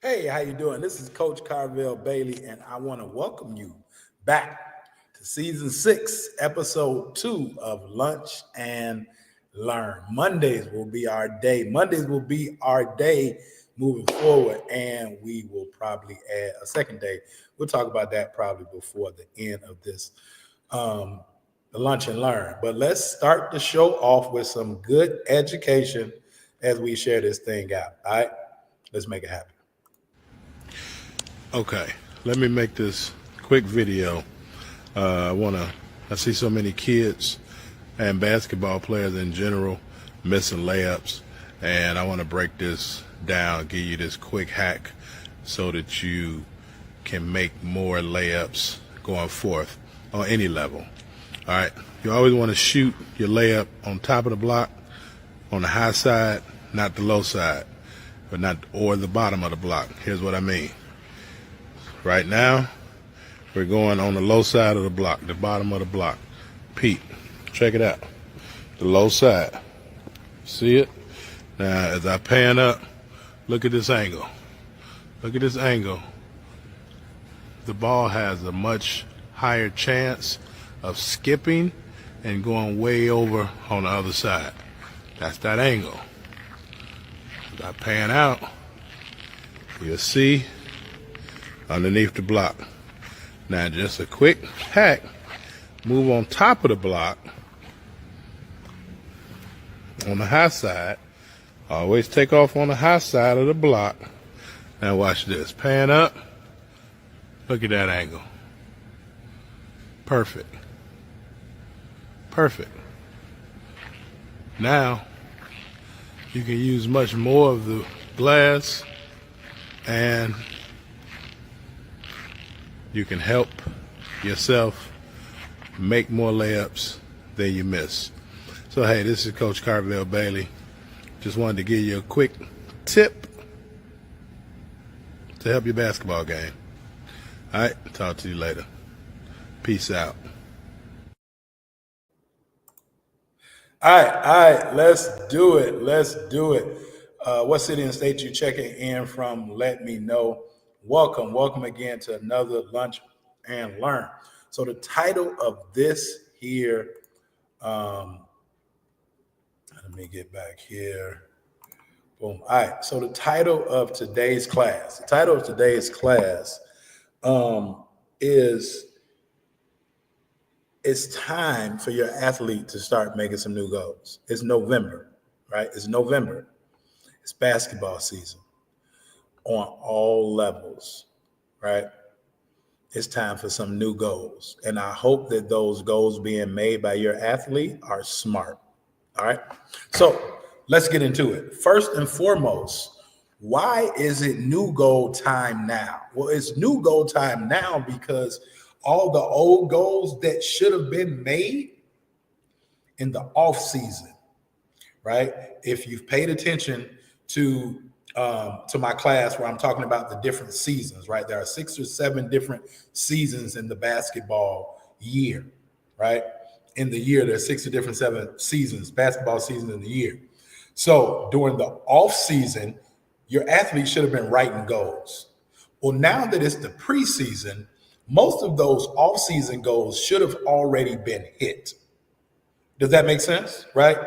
Hey, how you doing? This is Coach Carvel Bailey, and I want to welcome you back to Season 6, Episode 2 of Lunch and Learn. Mondays will be our day. Mondays will be our day moving forward, and we will probably add a second day. We'll talk about that probably before the end of this the Lunch and Learn. But let's start the show off with some good education as we share this thing out. All right, let's make it happen. Okay, let me make this quick video. I see so many kids and basketball players in general missing layups, and I want to break this down, give you this quick hack so that you can make more layups going forth on any level. All right, you always want to shoot your layup on top of the block, on the high side, not the low side, or the bottom of the block. Here's what I mean. Right now, we're going on the low side of the block, the bottom of the block. Pete, check it out. The low side. See it? Now, as I pan up, look at this angle. Look at this angle. The ball has a much higher chance of skipping and going way over on the other side. That's that angle. As I pan out, you'll see underneath the block. Now just a quick hack, move on top of the block on the high side. Always take off on the high side of the block. Now watch this, pan up, look at that angle. Perfect. Perfect. Now you can use much more of the glass, and you can help yourself make more layups than you miss. So, hey, this is Coach Carvel Bailey. Just wanted to give you a quick tip to help your basketball game. All right, talk to you later. Peace out. All right, let's do it. Let's do it. What city and state you checking in from? Let me know. Welcome again to another Lunch and Learn. So the title of this here, let me get back here. Boom. All right. So the title of today's class, is it's time for your athlete to start making some new goals. It's November, right? It's November. It's basketball season on all levels, right? It's time for some new goals. And I hope that those goals being made by your athlete are smart. All right. So let's get into it. First and foremost, why is it new goal time now? Well, it's new goal time now because all the old goals that should have been made in the off season, right? If you've paid attention to my class where I'm talking about the different seasons, right? There are 6 or 7 different seasons in the basketball year, right? In the year, there's 6 or different 7 seasons, basketball seasons in the year. So during the off season, your athlete should have been writing goals. Well, now that it's the preseason, most of those off season goals should have already been hit. Does that make sense? Right?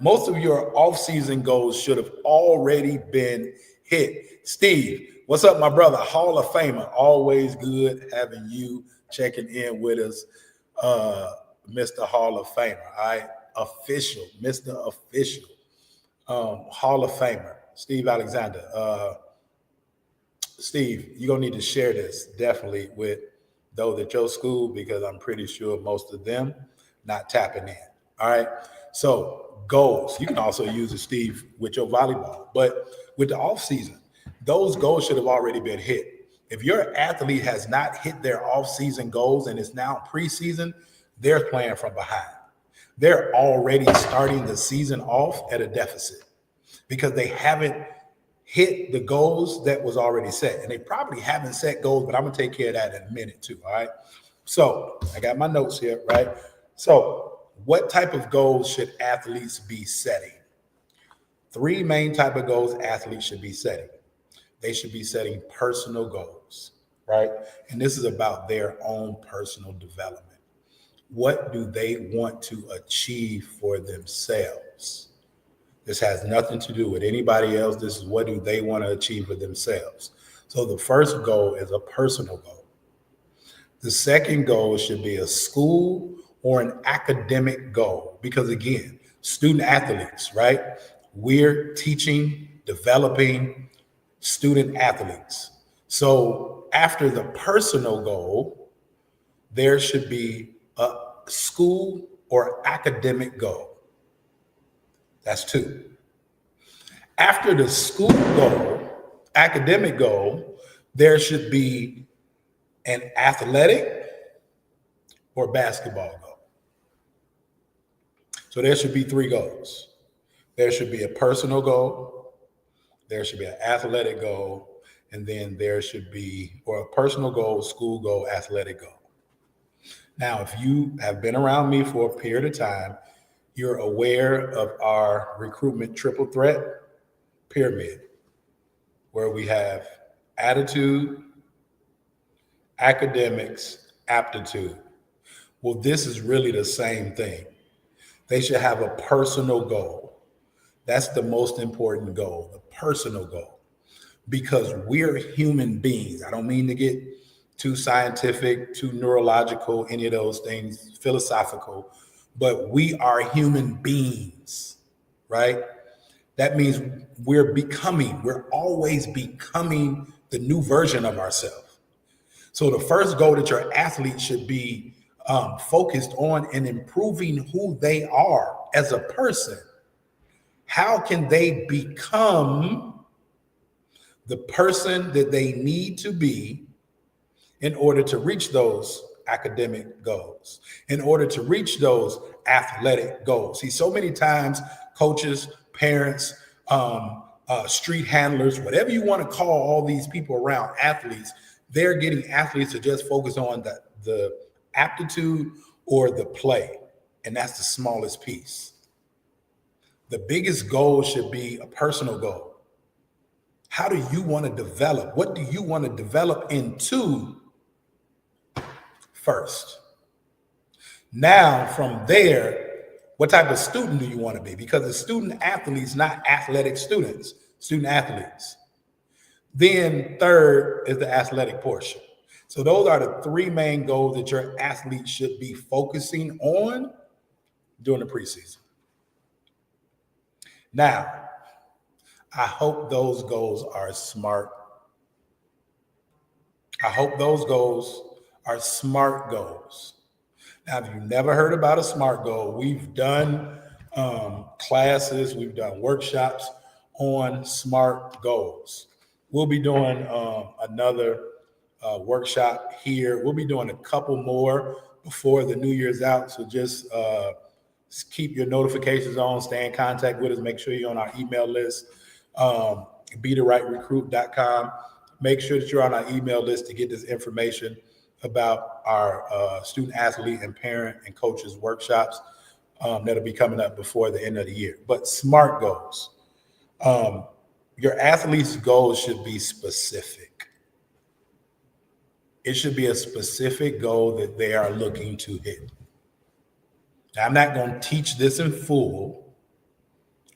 Most of your off-season goals should have already been hit. Steve, what's up, my brother? Hall of Famer. Always good having you checking in with us, Mr. Hall of Famer. All right? Official, Mr. Official. Hall of Famer, Steve Alexander. Steve, you're going to need to share this definitely with those at your school because I'm pretty sure most of them not tapping in. All right. So goals, you can also use it, Steve, with your volleyball. But with the offseason, those goals should have already been hit. If your athlete has not hit their offseason goals and it's now preseason, they're playing from behind. They're already starting the season off at a deficit because they haven't hit the goals that was already set. And they probably haven't set goals, but I'm going to take care of that in a minute too. All right. So I got my notes here, right? So what type of goals should athletes be setting? 3 main type of goals athletes should be setting. they should be setting personal goals, right? And this is about their own personal development. What do they want to achieve for themselves? This has nothing to do with anybody else. This is what do they want to achieve for themselves. So the first goal is a personal goal. The second goal should be a school or an academic goal, because again, student athletes, right? We're teaching, developing student athletes. So after the personal goal, there should be a school or academic goal. That's two. After the school goal, academic goal, there should be an athletic or basketball goal. So there should be three goals. There should be a personal goal, there should be an athletic goal, and then there should be, or a personal goal, school goal, athletic goal. Now, if you have been around me for a period of time, you're aware of our recruitment triple threat pyramid, where we have attitude, academics, aptitude. Well, this is really the same thing. They should have a personal goal. That's the most important goal, the personal goal, because we're human beings. I don't mean to get too scientific, too neurological, any of those things, philosophical, but we are human beings, right? That means we're always becoming the new version of ourselves. So the first goal that your athlete should be focused on and improving who they are as a person. How can they become the person that they need to be in order to reach those academic goals, in order to reach those athletic goals? See, so many times coaches, parents, street handlers, whatever you want to call all these people around athletes, they're getting athletes to just focus on the aptitude or the play. And that's the smallest piece. The biggest goal should be a personal goal. How do you want to develop? What do you want to develop into first? Now, from there, what type of student do you want to be? Because the student athletes, not athletic students, student athletes. Then third is the athletic portion. So those are the three main goals that your athlete should be focusing on during the preseason. Now, I hope those goals are smart. I hope those goals are SMART goals. Now, if you've never heard about a SMART goal, we've done classes, we've done workshops on SMART goals. We'll be doing another workshop here. We'll be doing a couple more before the New Year's out. So just keep your notifications on, stay in contact with us, make sure you're on our email list, BeTheRightRecruit.com. Make sure that you're on our email list to get this information about our student athlete and parent and coaches workshops that'll be coming up before the end of the year. But SMART goals. Your athlete's goals should be specific. It should be a specific goal that they are looking to hit. Now, I'm not going to teach this in full,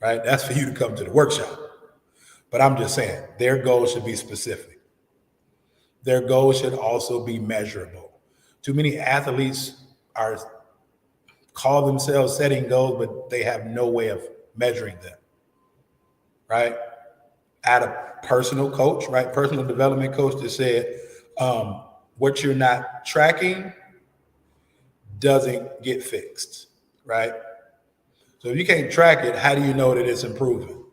right? That's for you to come to the workshop. But I'm just saying their goals should be specific. Their goals should also be measurable. Too many athletes call themselves setting goals, but they have no way of measuring them, right? I had a personal coach, right? Personal development coach that said, what you're not tracking doesn't get fixed, right? So if you can't track it, how do you know that it's improving?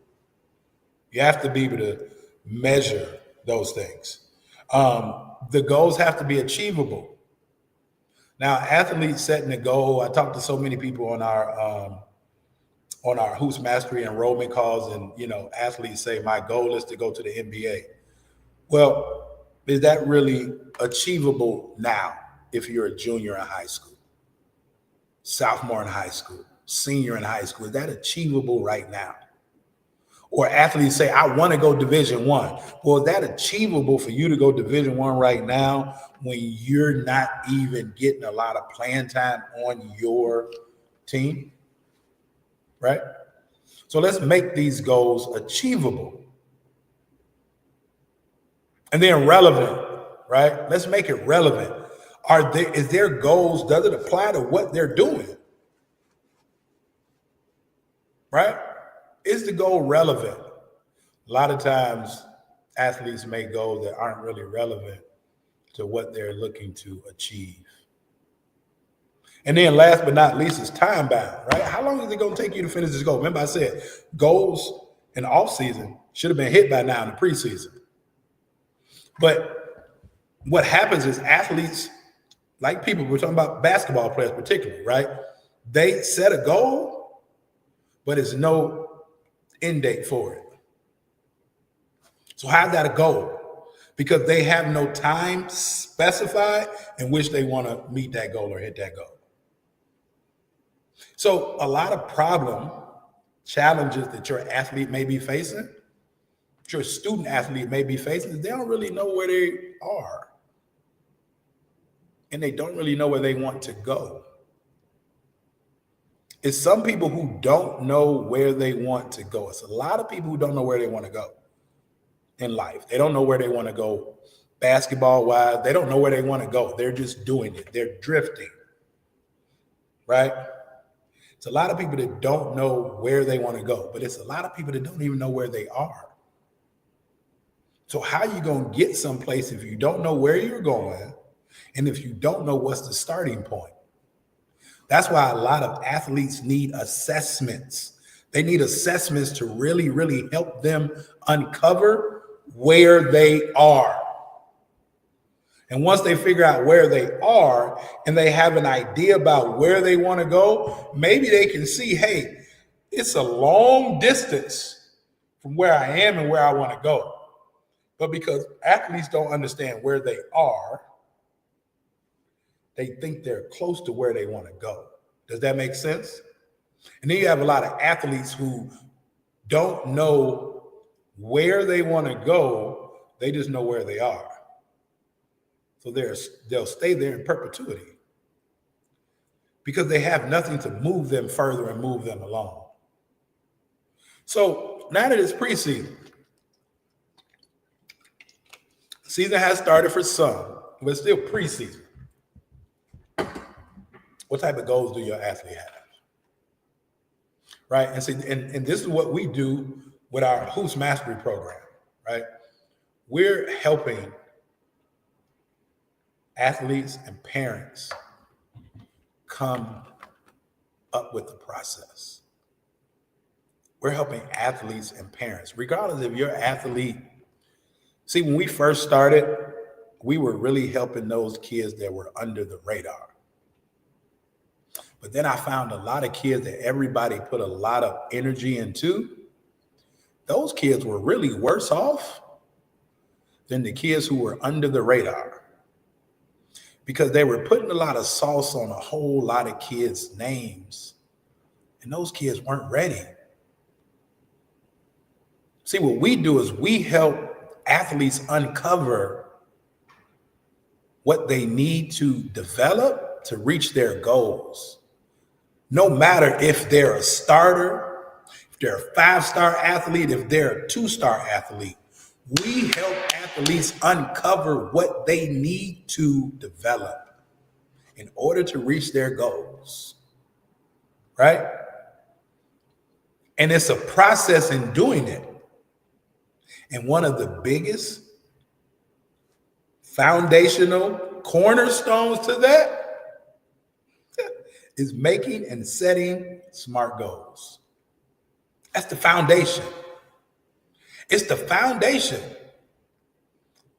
You have to be able to measure those things. The goals have to be achievable. Now, athletes setting a goal, I talked to so many people on our Hoops Mastery enrollment calls, and athletes say, my goal is to go to the NBA. Well, is that really achievable now if you're a junior in high school, sophomore in high school, senior in high school? Is that achievable right now? Or athletes say, I want to go Division I. Well, is that achievable for you to go Division I right now when you're not even getting a lot of playing time on your team? Right? So let's make these goals achievable. And then relevant, right? Let's make it relevant. Is their goals, does it apply to what they're doing? Right? Is the goal relevant? A lot of times athletes make goals that aren't really relevant to what they're looking to achieve. And then last but not least is time bound, right? How long is it going to take you to finish this goal? Remember I said goals in the off season should have been hit by now in the preseason. But what happens is athletes, like people, we're talking about basketball players particularly, right? They set a goal, but there's no end date for it. So how's that a goal? Because they have no time specified in which they want to meet that goal or hit that goal. So a lot of challenges that your athlete may be facing, that your student athlete may be facing, is they don't really know where they are. And they don't really know where they want to go. It's some people who don't know where they want to go. It's a lot of people who don't know where they want to go in life. They don't know where they want to go basketball-wise. They don't know where they want to go. They're just doing it. They're drifting, right? It's a lot of people that don't know where they want to go, but it's a lot of people that don't even know where they are. So how are you going to get someplace if you don't know where you're going and if you don't know what's the starting point? That's why a lot of athletes need assessments. They need assessments to really, really help them uncover where they are. And once they figure out where they are and they have an idea about where they want to go, maybe they can see, hey, it's a long distance from where I am and where I want to go. But because athletes don't understand where they are, they think they're close to where they want to go. Does that make sense? And then you have a lot of athletes who don't know where they want to go. They just know where they are. So they'll stay there in perpetuity because they have nothing to move them further and move them along. So now that it's preseason, season has started for some, but it's still preseason. What type of goals do your athlete have? Right? And see, and this is what we do with our Hoops Mastery program, right? We're helping athletes and parents come up with the process. We're helping athletes and parents, regardless of your athlete. See, when we first started, we were really helping those kids that were under the radar. But then I found a lot of kids that everybody put a lot of energy into. Those kids were really worse off than the kids who were under the radar because they were putting a lot of sauce on a whole lot of kids' names, and those kids weren't ready. See, what we do is we help athletes uncover what they need to develop to reach their goals. No matter if they're a starter, if they're a 5-star athlete, if they're a 2-star athlete, we help athletes uncover what they need to develop in order to reach their goals, right? And it's a process in doing it. And one of the biggest foundational cornerstones to that is making and setting smart goals. That's the foundation. It's the foundation,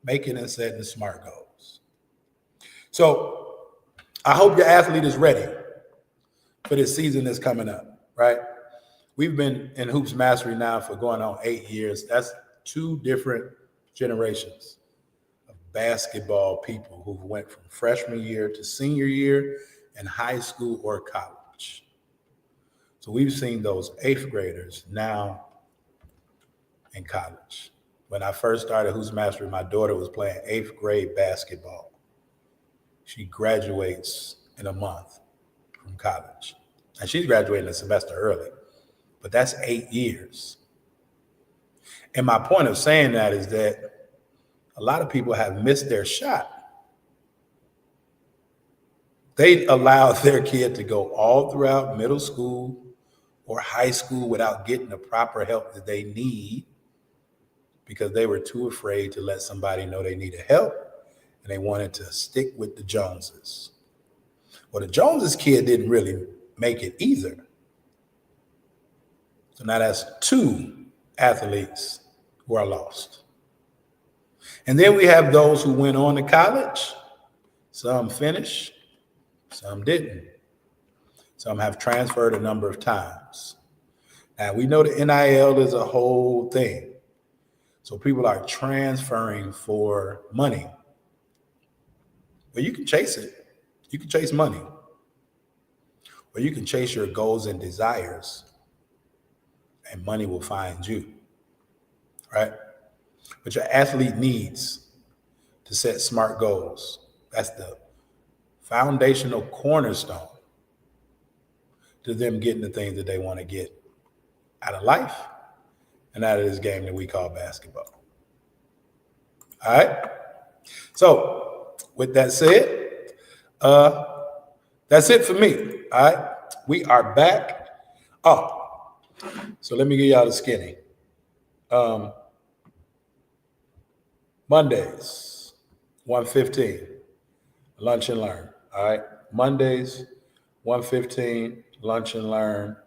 making and setting smart goals. So I hope your athlete is ready for this season that's coming up, right? We've been in Hoops Mastery now for going on 8 years. That's 2 different generations of basketball people who went from freshman year to senior year in high school or college. So we've seen those 8th graders now in college. When I first started Hoops Mastery, my daughter was playing 8th grade basketball. She graduates in a month from college. And she's graduating a semester early, but that's 8 years. And my point of saying that is that a lot of people have missed their shot. They allowed their kid to go all throughout middle school or high school without getting the proper help that they need because they were too afraid to let somebody know they needed help, and they wanted to stick with the Joneses. Well, the Joneses kid didn't really make it either. So now that's 2 athletes who are lost. And then we have those who went on to college. Some finished, some didn't. Some have transferred a number of times. Now we know the NIL is a whole thing. So people are transferring for money. But you can chase it. You can chase money. Or you can chase your goals and desires, and money will find you, right? But your athlete needs to set smart goals. That's the foundational cornerstone to them getting the things that they want to get out of life and out of this game that we call basketball. All right? So with that said, that's it for me. All right? We are back. Oh, so let me give y'all the skinny. Mondays, 1:15, lunch and learn. All right? Mondays, 1:15, lunch and learn.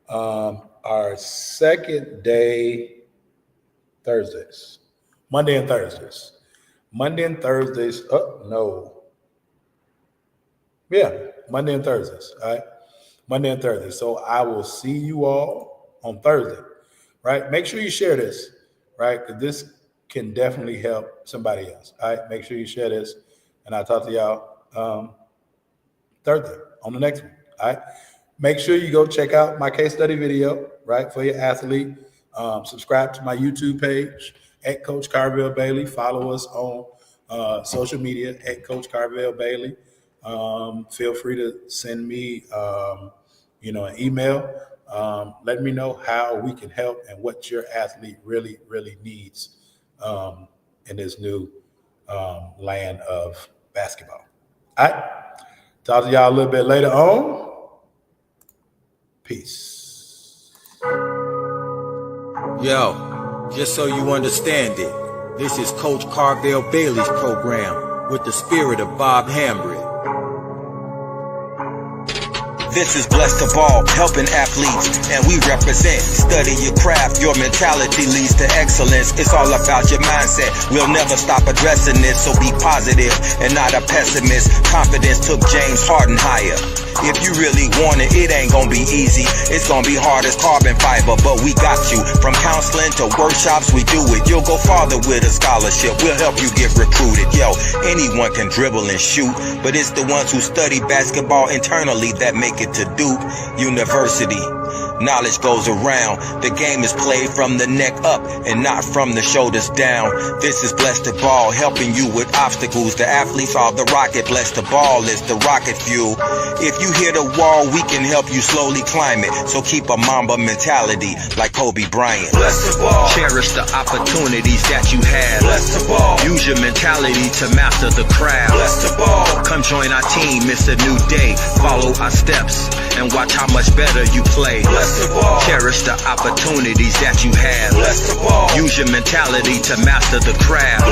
Our second day, Thursdays. Monday and Thursdays. Monday and Thursdays. Oh, no. Yeah, Monday and Thursdays. All right? Monday and Thursday. So I will see you all on Thursday, right? Make sure you share this, right? Because this can definitely help somebody else. All right? Make sure you share this. And I'll talk to y'all Thursday on the next one. All right? Make sure you go check out my case study video, right, for your athlete. Subscribe to my YouTube page at Coach Carvel Bailey. Follow us on social media at Coach Carvel Bailey. Feel free to send me, an email. Let me know how we can help and what your athlete really, really needs in this new land of basketball. All right. Talk to y'all a little bit later on. Peace. Yo, just so you understand it, this is Coach Carvel Bailey's program with the spirit of Bob Hambry. This is Blessed to Ball, helping athletes, and we represent. Study your craft, your mentality leads to excellence. It's all about your mindset. We'll never stop addressing this, so be positive and not a pessimist. Confidence took James Harden higher. If you really want it, it ain't gonna be easy. It's gonna be hard as carbon fiber, but we got you. From counseling to workshops, we do it. You'll go farther with a scholarship. We'll help you get recruited. Yo, anyone can dribble and shoot, but it's the ones who study basketball internally that make it to Duke University. Knowledge goes around. The game is played from the neck up and not from the shoulders down. This is Blessed to Ball, helping you with obstacles. The athletes are the rocket. Blessed to Ball is the rocket fuel. If you hit a wall, we can help you slowly climb it. So keep a Mamba mentality like Kobe Bryant. Blessed to Ball. Cherish the opportunities that you have. Blessed to Ball. Use your mentality to master the craft. Blessed to Ball. Come join our team, it's a new day. Follow our steps and watch how much better you play. Cherish the opportunities that you have. Use your mentality to master the craft.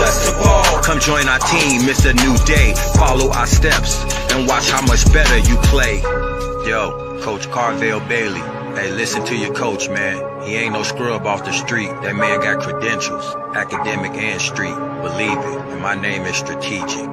Come join our team, it's a new day. Follow our steps and watch how much better you play. Yo, Coach Carvel Bailey. Hey, listen to your coach, man. He ain't no scrub off the street. That man got credentials, academic and street. Believe it, and my name is strategic.